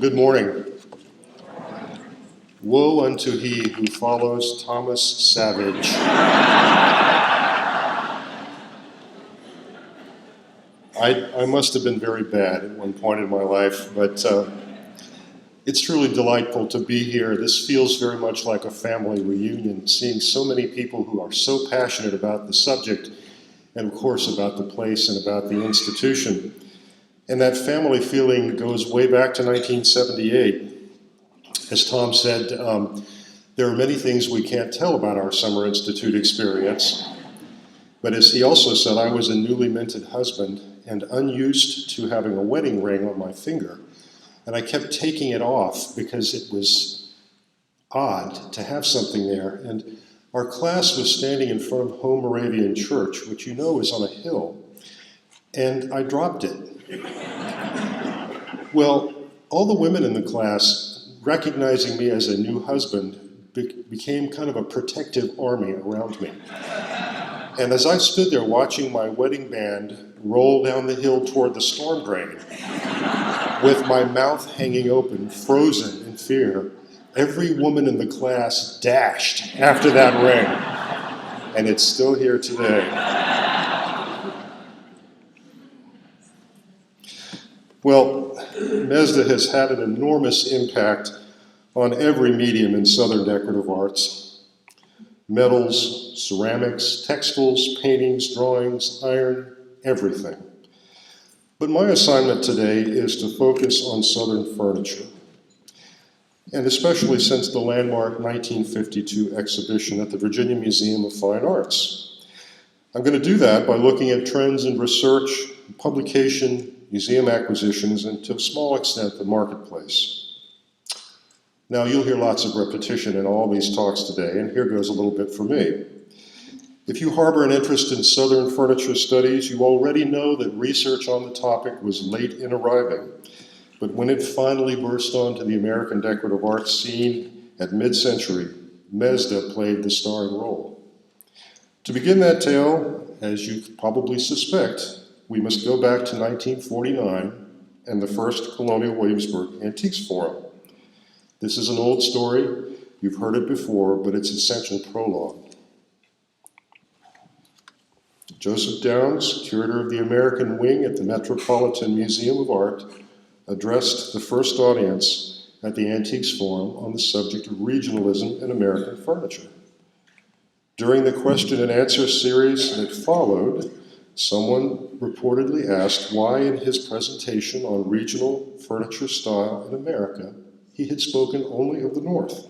Good morning. Woe unto he who follows Thomas Savage. I must have been very bad at one point in my life, but it's truly delightful to be here. This feels very much like a family reunion, seeing so many people who are so passionate about the subject and, of course, about the place and about the institution. And that family feeling goes way back to 1978. As Tom said, there are many things we can't tell about our Summer Institute experience. But as he also said, I was a newly minted husband and unused to having a wedding ring on my finger. And I kept taking it off because it was odd to have something there. And our class was standing in front of Home Moravian Church, which you know is on a hill. And I dropped it. Well, all the women in the class, recognizing me as a new husband, became kind of a protective army around me. And as I stood there watching my wedding band roll down the hill toward the storm drain, with my mouth hanging open, frozen in fear, every woman in the class dashed after that ring. And it's still here today. Well, MESDA has had an enormous impact on every medium in Southern decorative arts. Metals, ceramics, textiles, paintings, drawings, iron, everything. But my assignment today is to focus on Southern furniture, and especially since the landmark 1952 exhibition at the Virginia Museum of Fine Arts. I'm going to do that by looking at trends in research, publication, museum acquisitions, and to a small extent the marketplace. Now you'll hear lots of repetition in all these talks today, and here goes a little bit for me. If you harbor an interest in Southern furniture studies, you already know that research on the topic was late in arriving. But when it finally burst onto the American decorative arts scene at mid-century, MESDA played the starring role. To begin that tale, as you probably suspect, we must go back to 1949 and the first Colonial Williamsburg Antiques Forum. This is an old story. You've heard it before, but it's essential prologue. Joseph Downs, curator of the American Wing at the Metropolitan Museum of Art, addressed the first audience at the Antiques Forum on the subject of regionalism in American furniture. During the question and answer series that followed, someone reportedly asked why in his presentation on regional furniture style in America, he had spoken only of the North.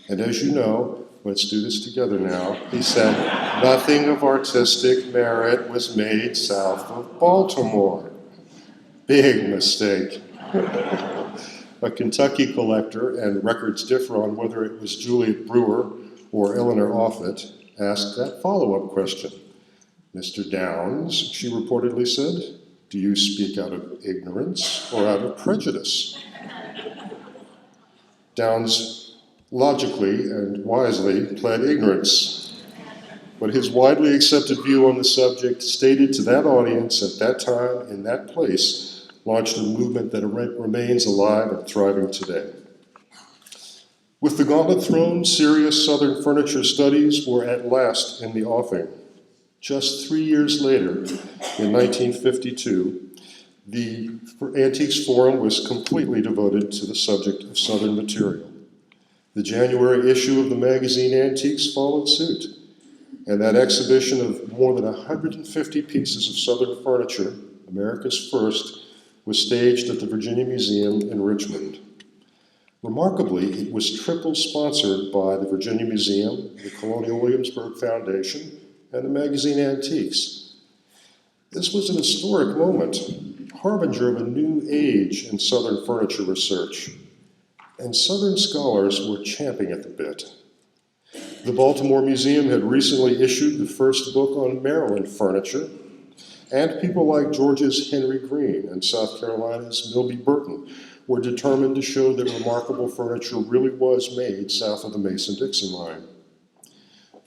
And as you know, let's do this together now, he said, nothing of artistic merit was made south of Baltimore. Big mistake. A Kentucky collector, and records differ on whether it was Juliet Brewer or Eleanor Offutt, asked that follow-up question. Mr. Downs, she reportedly said, do you speak out of ignorance or out of prejudice? Downs logically and wisely pled ignorance, but his widely accepted view on the subject, stated to that audience at that time in that place, launched a movement that remains alive and thriving today. With the gauntlet thrown, serious Southern furniture studies were at last in the offing. Just 3 years later, in 1952, the Antiques Forum was completely devoted to the subject of Southern material. The January issue of the magazine Antiques followed suit, and that exhibition of more than 150 pieces of Southern furniture, America's first, was staged at the Virginia Museum in Richmond. Remarkably, it was triple sponsored by the Virginia Museum, the Colonial Williamsburg Foundation, and the magazine Antiques. This was an historic moment, harbinger of a new age in Southern furniture research, and Southern scholars were champing at the bit. The Baltimore Museum had recently issued the first book on Maryland furniture, and people like Georgia's Henry Green and South Carolina's Milby Burton were determined to show that remarkable furniture really was made south of the Mason-Dixon line.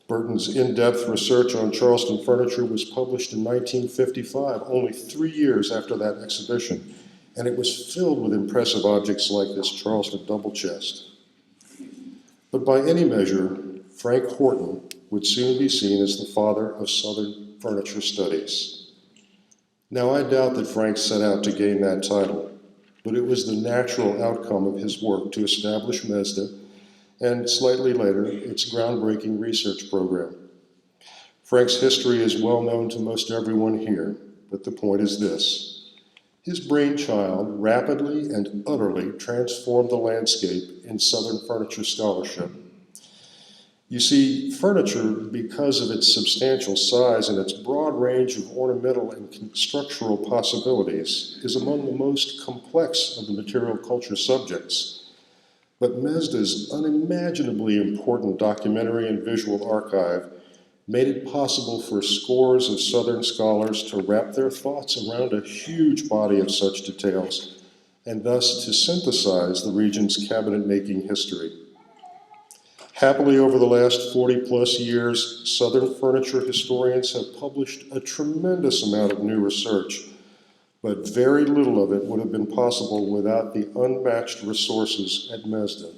Burton's in-depth research on Charleston furniture was published in 1955, only 3 years after that exhibition, and it was filled with impressive objects like this Charleston double chest. But by any measure, Frank Horton would soon be seen as the father of Southern furniture studies. Now, I doubt that Frank set out to gain that title, but it was the natural outcome of his work to establish MESDA and, slightly later, its groundbreaking research program. Frank's history is well known to most everyone here, but the point is this. His brainchild rapidly and utterly transformed the landscape in Southern furniture scholarship. You see, furniture, because of its substantial size and its broad range of ornamental and structural possibilities, is among the most complex of the material culture subjects. But MESDA's unimaginably important documentary and visual archive made it possible for scores of Southern scholars to wrap their thoughts around a huge body of such details, and thus to synthesize the region's cabinet-making history. Happily, over the last 40-plus years, Southern furniture historians have published a tremendous amount of new research, but very little of it would have been possible without the unmatched resources at MESDA.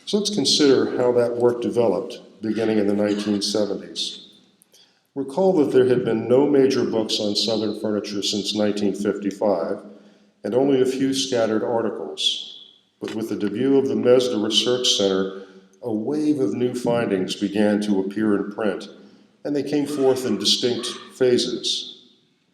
So let's consider how that work developed beginning in the 1970s. Recall that there had been no major books on Southern furniture since 1955, and only a few scattered articles. But with the debut of the MESDA Research Center, a wave of new findings began to appear in print, and they came forth in distinct phases.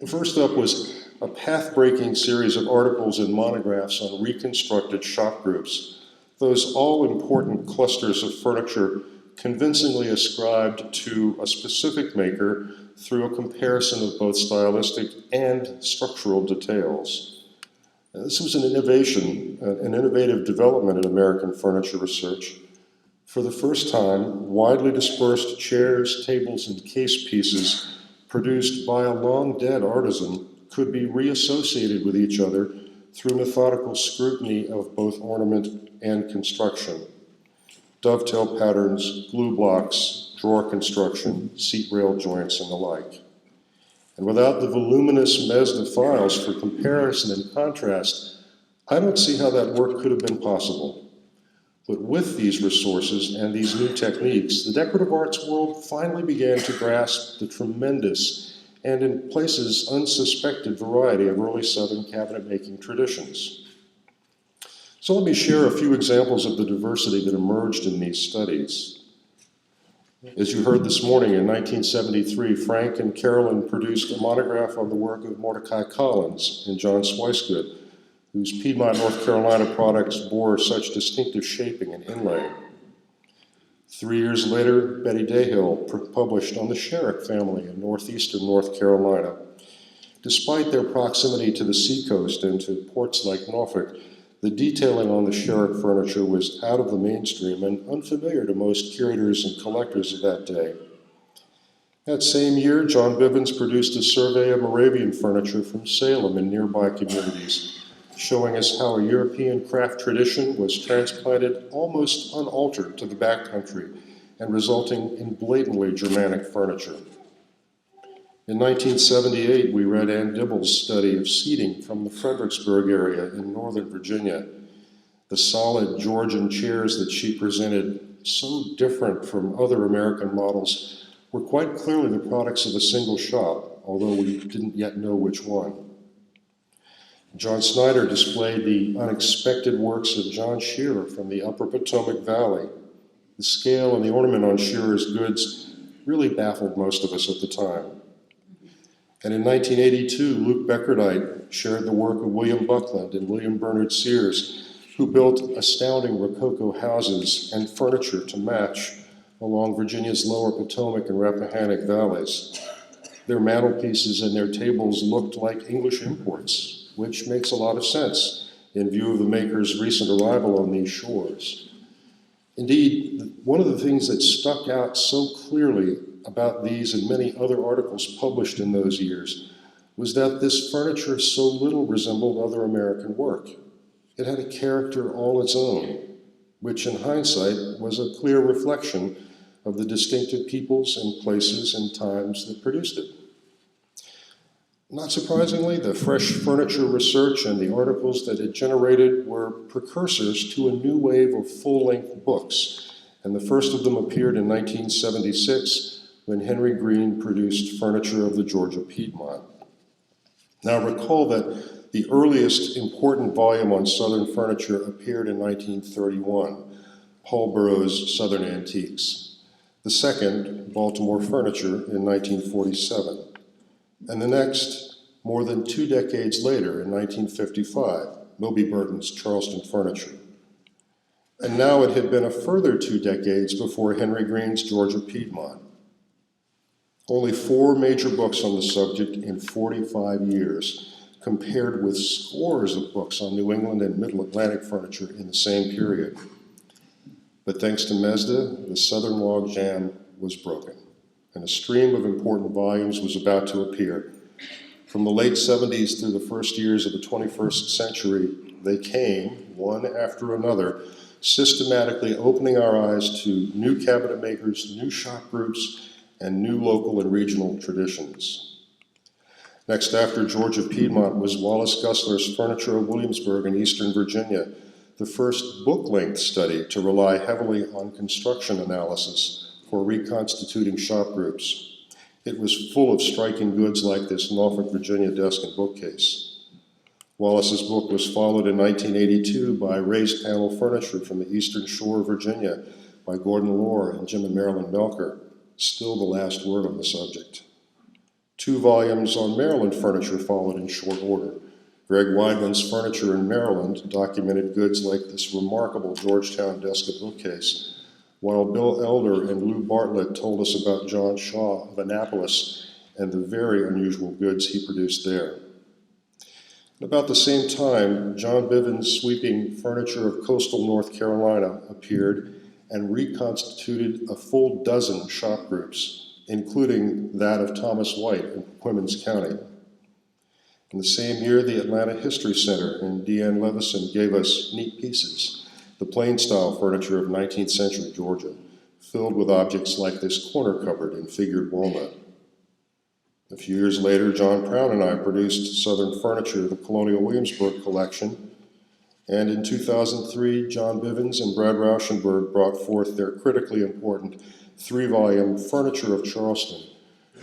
The first up was a path-breaking series of articles and monographs on reconstructed shop groups, those all-important clusters of furniture convincingly ascribed to a specific maker through a comparison of both stylistic and structural details. This was an innovation, an innovative development in American furniture research. For the first time, widely dispersed chairs, tables, and case pieces produced by a long-dead artisan could be reassociated with each other through methodical scrutiny of both ornament and construction. Dovetail patterns, glue blocks, drawer construction, seat rail joints, and the like. And without the voluminous MESDA files for comparison and contrast, I don't see how that work could have been possible. But with these resources and these new techniques, the decorative arts world finally began to grasp the tremendous and in places unsuspected variety of early Southern cabinet-making traditions. So let me share a few examples of the diversity that emerged in these studies. As you heard this morning, in 1973, Frank and Carolyn produced a monograph on the work of Mordecai Collins and John Swicegood, whose Piedmont, North Carolina products bore such distinctive shaping and inlay. 3 years later, Betty Dahill published on the Sherrick family in northeastern North Carolina. Despite their proximity to the seacoast and to ports like Norfolk, the detailing on the Sherrick furniture was out of the mainstream and unfamiliar to most curators and collectors of that day. That same year, John Bivens produced a survey of Moravian furniture from Salem and nearby communities, showing us how a European craft tradition was transplanted almost unaltered to the backcountry and resulting in blatantly Germanic furniture. In 1978, we read Ann Dibble's study of seating from the Fredericksburg area in Northern Virginia. The solid Georgian chairs that she presented, so different from other American models, were quite clearly the products of a single shop, although we didn't yet know which one. John Snyder displayed the unexpected works of John Shearer from the Upper Potomac Valley. The scale and the ornament on Shearer's goods really baffled most of us at the time. And in 1982, Luke Beckerdite shared the work of William Buckland and William Bernard Sears, who built astounding Rococo houses and furniture to match along Virginia's lower Potomac and Rappahannock valleys. Their mantelpieces and their tables looked like English imports, which makes a lot of sense in view of the maker's recent arrival on these shores. Indeed, one of the things that stuck out so clearly about these and many other articles published in those years was that this furniture so little resembled other American work. It had a character all its own, which in hindsight was a clear reflection of the distinctive peoples and places and times that produced it. Not surprisingly, the fresh furniture research and the articles that it generated were precursors to a new wave of full-length books, and the first of them appeared in 1976 when Henry Green produced Furniture of the Georgia Piedmont. Now recall that the earliest important volume on Southern furniture appeared in 1931, Paul Burroughs' Southern Antiques. The second, Baltimore Furniture, in 1947. And the next, more than 2 decades later, in 1955, Moby Burton's Charleston Furniture. And now it had been a further 2 decades before Henry Green's Georgia Piedmont. Only 4 major books on the subject in 45 years, compared with scores of books on New England and Middle Atlantic furniture in the same period. But thanks to MESDA, the Southern log jam was broken, and a stream of important volumes was about to appear. From the late 70s through the first years of the 21st century, they came, one after another, systematically opening our eyes to new cabinet makers, new shop groups, and new local and regional traditions. Next after Georgia Piedmont was Wallace Gussler's Furniture of Williamsburg in Eastern Virginia, the first book-length study to rely heavily on construction analysis for reconstituting shop groups. It was full of striking goods like this Norfolk, Virginia desk and bookcase. Wallace's book was followed in 1982 by Raised Panel Furniture from the Eastern Shore of Virginia by Gordon Lohr and Jim and Marilyn Melker, still the last word on the subject. 2 volumes on Maryland furniture followed in short order. Greg Weidman's Furniture in Maryland documented goods like this remarkable Georgetown desk and bookcase, while Bill Elder and Lou Bartlett told us about John Shaw of Annapolis and the very unusual goods he produced there. About the same time, John Bivens' sweeping Furniture of Coastal North Carolina appeared and reconstituted a full dozen shop groups, including that of Thomas White in Quemmons County. In the same year, the Atlanta History Center and Deanne Levison gave us Neat Pieces, the plain-style furniture of 19th century Georgia, filled with objects like this corner cupboard in figured walnut. A few years later, John Prown and I produced Southern Furniture, the Colonial Williamsburg collection, and in 2003, John Bivens and Brad Rauschenberg brought forth their critically important 3-volume Furniture of Charleston,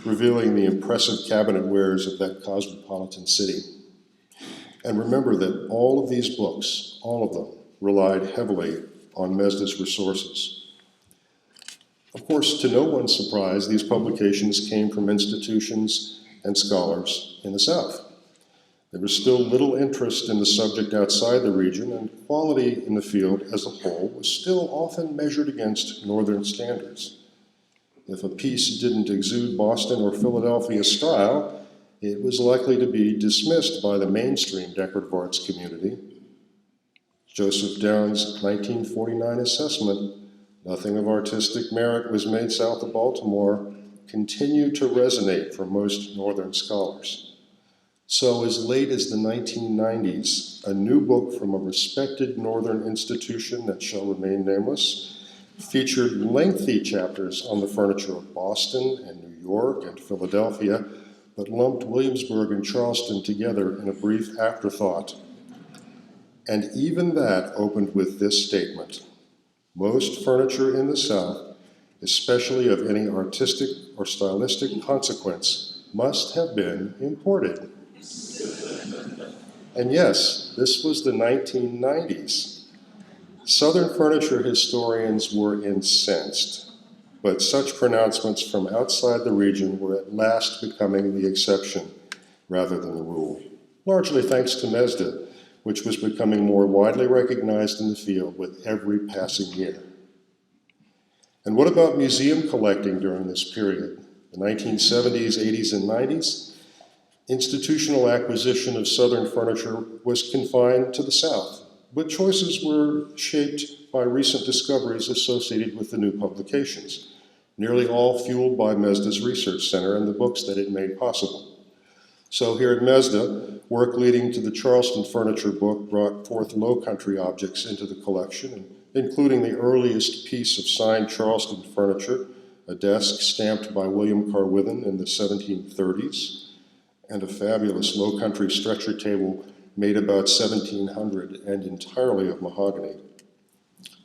revealing the impressive cabinet wares of that cosmopolitan city. And remember that all of these books, all of them, relied heavily on MESDA's resources. Of course, to no one's surprise, these publications came from institutions and scholars in the South. There was still little interest in the subject outside the region, and quality in the field as a whole was still often measured against Northern standards. If a piece didn't exude Boston or Philadelphia style, it was likely to be dismissed by the mainstream decorative arts community. Joseph Downs' 1949 assessment, "Nothing of artistic merit was made south of Baltimore," continued to resonate for most Northern scholars. So as late as the 1990s, a new book from a respected Northern institution that shall remain nameless featured lengthy chapters on the furniture of Boston and New York and Philadelphia, but lumped Williamsburg and Charleston together in a brief afterthought. And even that opened with this statement: most furniture in the South, especially of any artistic or stylistic consequence, must have been imported. And yes, this was the 1990s. Southern furniture historians were incensed, but such pronouncements from outside the region were at last becoming the exception rather than the rule, largely thanks to MESDA, which was becoming more widely recognized in the field with every passing year. And what about museum collecting during this period? The 1970s, 80s, and 90s? Institutional acquisition of Southern furniture was confined to the South, but choices were shaped by recent discoveries associated with the new publications, nearly all fueled by MESDA's Research Center and the books that it made possible. So here at MESDA, work leading to the Charleston Furniture book brought forth Low Country objects into the collection, including the earliest piece of signed Charleston furniture, a desk stamped by William Carwithen in the 1730s, and a fabulous low country stretcher table made about 1700 and entirely of mahogany.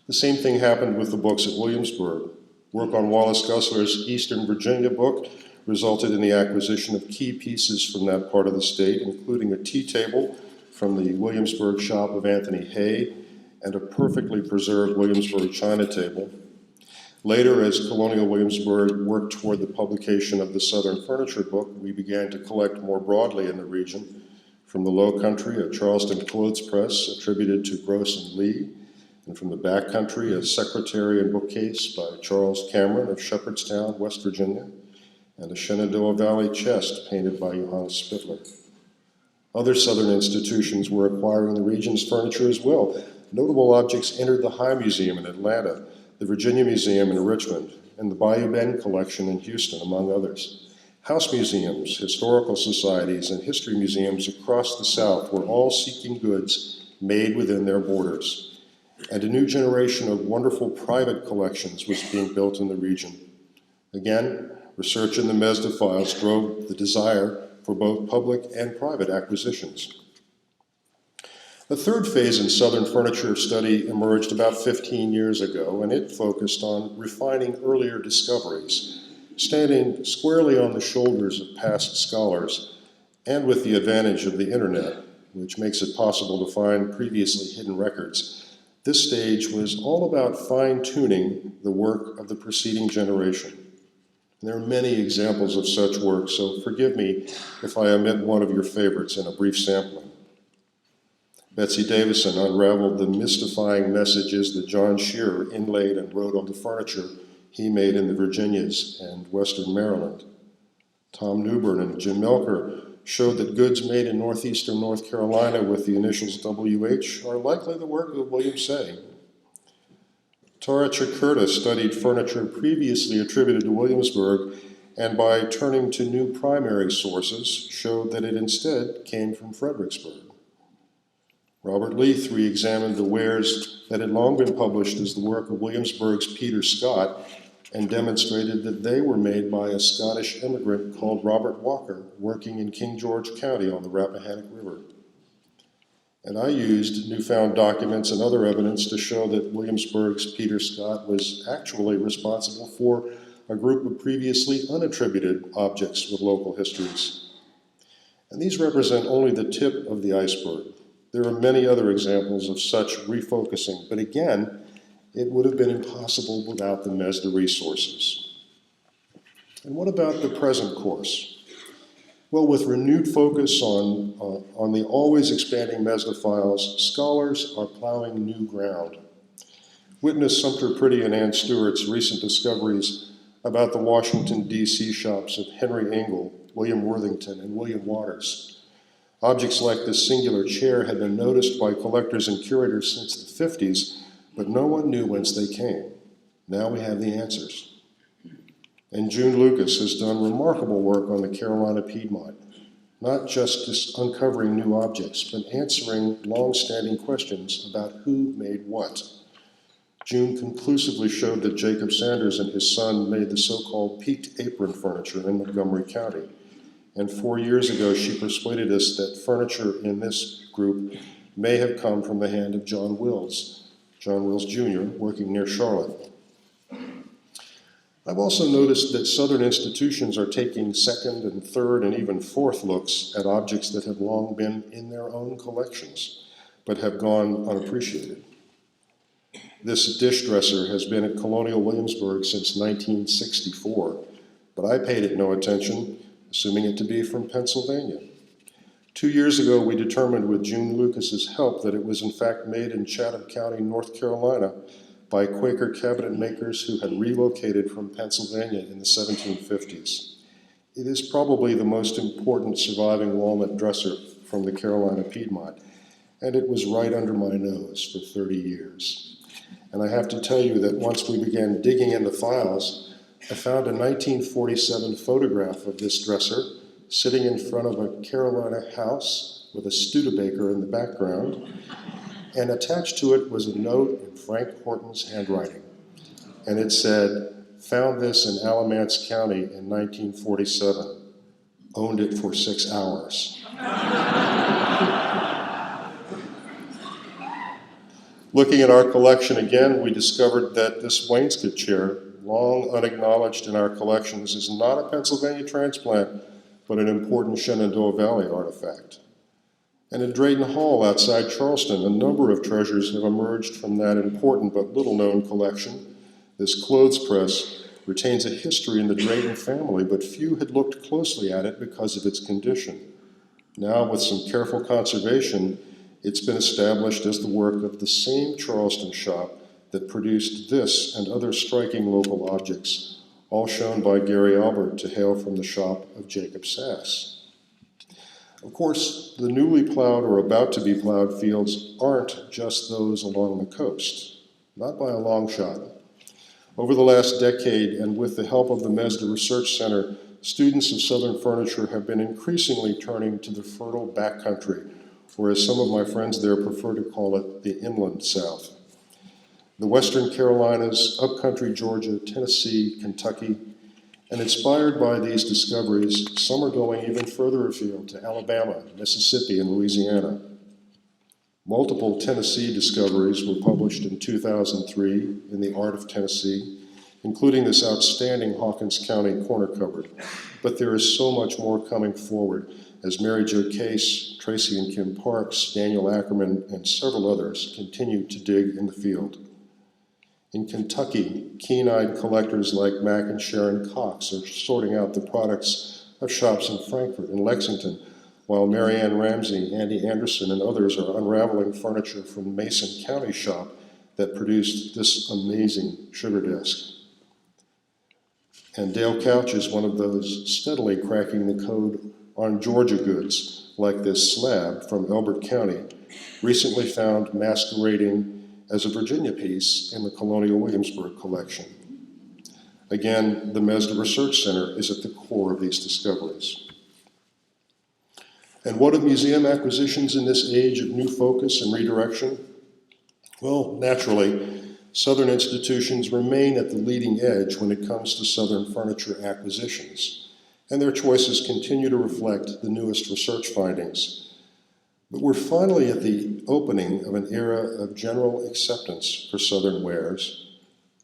The same thing happened with the books at Williamsburg. Work on Wallace Gusler's Eastern Virginia book resulted in the acquisition of key pieces from that part of the state, including a tea table from the Williamsburg shop of Anthony Hay and a perfectly preserved Williamsburg china table. Later, as Colonial Williamsburg worked toward the publication of the Southern Furniture book, we began to collect more broadly in the region, from the Low Country, a Charleston clothes press attributed to Gross and Lee, and from the Back Country, a secretary and bookcase by Charles Cameron of Shepherdstown, West Virginia, and a Shenandoah Valley chest painted by Johannes Spittler. Other Southern institutions were acquiring the region's furniture as well. Notable objects entered the High Museum in Atlanta, the Virginia Museum in Richmond, and the Bayou Bend Collection in Houston, among others. House museums, historical societies, and history museums across the South were all seeking goods made within their borders. And a new generation of wonderful private collections was being built in the region. Again, research in the MESDA files drove the desire for both public and private acquisitions. A third phase in Southern furniture study emerged about 15 years ago, and it focused on refining earlier discoveries, standing squarely on the shoulders of past scholars, and with the advantage of the internet, which makes it possible to find previously hidden records. This stage was all about fine-tuning the work of the preceding generation. And there are many examples of such work, so forgive me if I omit one of your favorites in a brief sampling. Betsy Davison unraveled the mystifying messages that John Shearer inlaid and wrote on the furniture he made in the Virginias and Western Maryland. Tom Newbern and Jim Melker showed that goods made in northeastern North Carolina with the initials WH are likely the work of William Say. Tara Chakurta studied furniture previously attributed to Williamsburg, and by turning to new primary sources, showed that it instead came from Fredericksburg. Robert Leith re-examined the wares that had long been published as the work of Williamsburg's Peter Scott and demonstrated that they were made by a Scottish immigrant called Robert Walker working in King George County on the Rappahannock River. And I used newfound documents and other evidence to show that Williamsburg's Peter Scott was actually responsible for a group of previously unattributed objects with local histories. And these represent only the tip of the iceberg. There are many other examples of such refocusing, but again, it would have been impossible without the MESDA resources. And what about the present course? Well, with renewed focus on the always expanding MESDA files, scholars are plowing new ground. Witness Sumter Priddy and Ann Stewart's recent discoveries about the Washington, D.C. shops of Henry Ingle, William Worthington, and William Waters. Objects like this singular chair had been noticed by collectors and curators since the 50s, but no one knew whence they came. Now we have the answers. And June Lucas has done remarkable work on the Carolina Piedmont, not just uncovering new objects, but answering long-standing questions about who made what. June conclusively showed that Jacob Sanders and his son made the so-called peaked apron furniture in Montgomery County. And 4 years ago, she persuaded us that furniture in this group may have come from the hand of John Wills Jr., working near Charlotte. I've also noticed that Southern institutions are taking second and third and even fourth looks at objects that have long been in their own collections, but have gone unappreciated. This dish dresser has been at Colonial Williamsburg since 1964, but I paid it no attention, assuming it to be from Pennsylvania. 2 years ago, we determined with June Lucas's help that it was in fact made in Chatham County, North Carolina, by Quaker cabinet makers who had relocated from Pennsylvania in the 1750s. It is probably the most important surviving walnut dresser from the Carolina Piedmont, and it was right under my nose for 30 years. And I have to tell you that once we began digging in the files, I found a 1947 photograph of this dresser sitting in front of a Carolina house with a Studebaker in the background, and attached to it was a note in Frank Horton's handwriting. And it said, "Found this in Alamance County in 1947. owned it for 6 hours. Looking at our collection again, we discovered that this wainscot chair, long unacknowledged in our collections, is not a Pennsylvania transplant, but an important Shenandoah Valley artifact. And in Drayton Hall outside Charleston, a number of treasures have emerged from that important but little-known collection. This clothes press retains a history in the Drayton family, but few had looked closely at it because of its condition. Now, with some careful conservation, it's been established as the work of the same Charleston shop that produced this and other striking local objects, all shown by Gary Albert to hail from the shop of Jacob Sass. Of course, the newly plowed or about to be plowed fields aren't just those along the coast, not by a long shot. Over the last decade, and with the help of the MESDA Research Center, students of Southern furniture have been increasingly turning to the fertile backcountry, or as some of my friends there prefer to call it, the inland South. The Western Carolinas, upcountry Georgia, Tennessee, Kentucky, and inspired by these discoveries, some are going even further afield to Alabama, Mississippi, and Louisiana. Multiple Tennessee discoveries were published in 2003 in The Art of Tennessee, including this outstanding Hawkins County corner cupboard. But there is so much more coming forward as Mary Jo Case, Tracy and Kim Parks, Daniel Ackerman, and several others continue to dig in the field. In Kentucky, keen-eyed collectors like Mac and Sharon Cox are sorting out the products of shops in Frankfort and Lexington, while Marianne Ramsey, Andy Anderson, and others are unraveling furniture from Mason County shop that produced this amazing sugar desk. And Dale Couch is one of those steadily cracking the code on Georgia goods, like this slab from Elbert County, recently found masquerading as a Virginia piece in the Colonial Williamsburg collection. Again, the MESDA Research Center is at the core of these discoveries. And what of museum acquisitions in this age of new focus and redirection? Well, naturally, Southern institutions remain at the leading edge when it comes to Southern furniture acquisitions, and their choices continue to reflect the newest research findings. But we're finally at the opening of an era of general acceptance for Southern wares,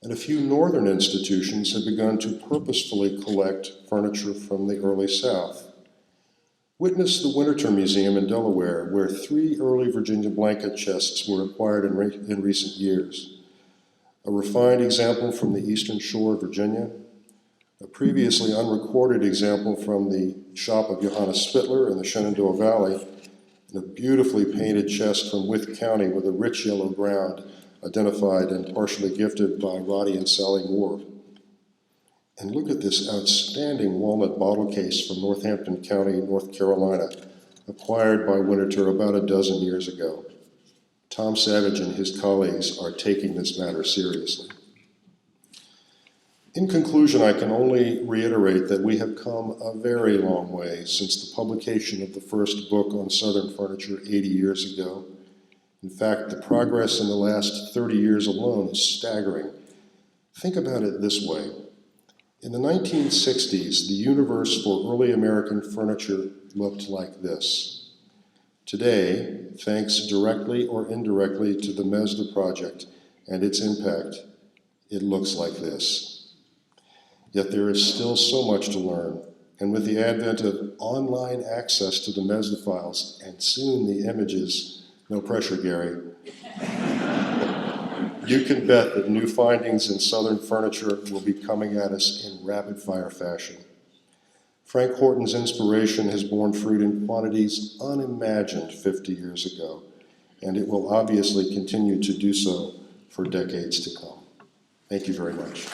and a few Northern institutions have begun to purposefully collect furniture from the early South. Witness the Winterton Museum in Delaware, where 3 early Virginia blanket chests were acquired in recent years. A refined example from the Eastern Shore of Virginia, a previously unrecorded example from the shop of Johannes Spittler in the Shenandoah Valley, and a beautifully painted chest from Wythe County with a rich yellow ground, identified and partially gifted by Roddy and Sally Moore. And look at this outstanding walnut bottle case from Northampton County, North Carolina, acquired by Winterton about a dozen years ago. Tom Savage and his colleagues are taking this matter seriously. In conclusion, I can only reiterate that we have come a very long way since the publication of the first book on Southern furniture 80 years ago. In fact, the progress in the last 30 years alone is staggering. Think about it this way. In the 1960s, the universe for early American furniture looked like this. Today, thanks directly or indirectly to the MESDA project and its impact, it looks like this. Yet there is still so much to learn, and with the advent of online access to the MESDA files, and soon the images, no pressure, Gary, you can bet that new findings in Southern furniture will be coming at us in rapid-fire fashion. Frank Horton's inspiration has borne fruit in quantities unimagined 50 years ago, and it will obviously continue to do so for decades to come. Thank you very much.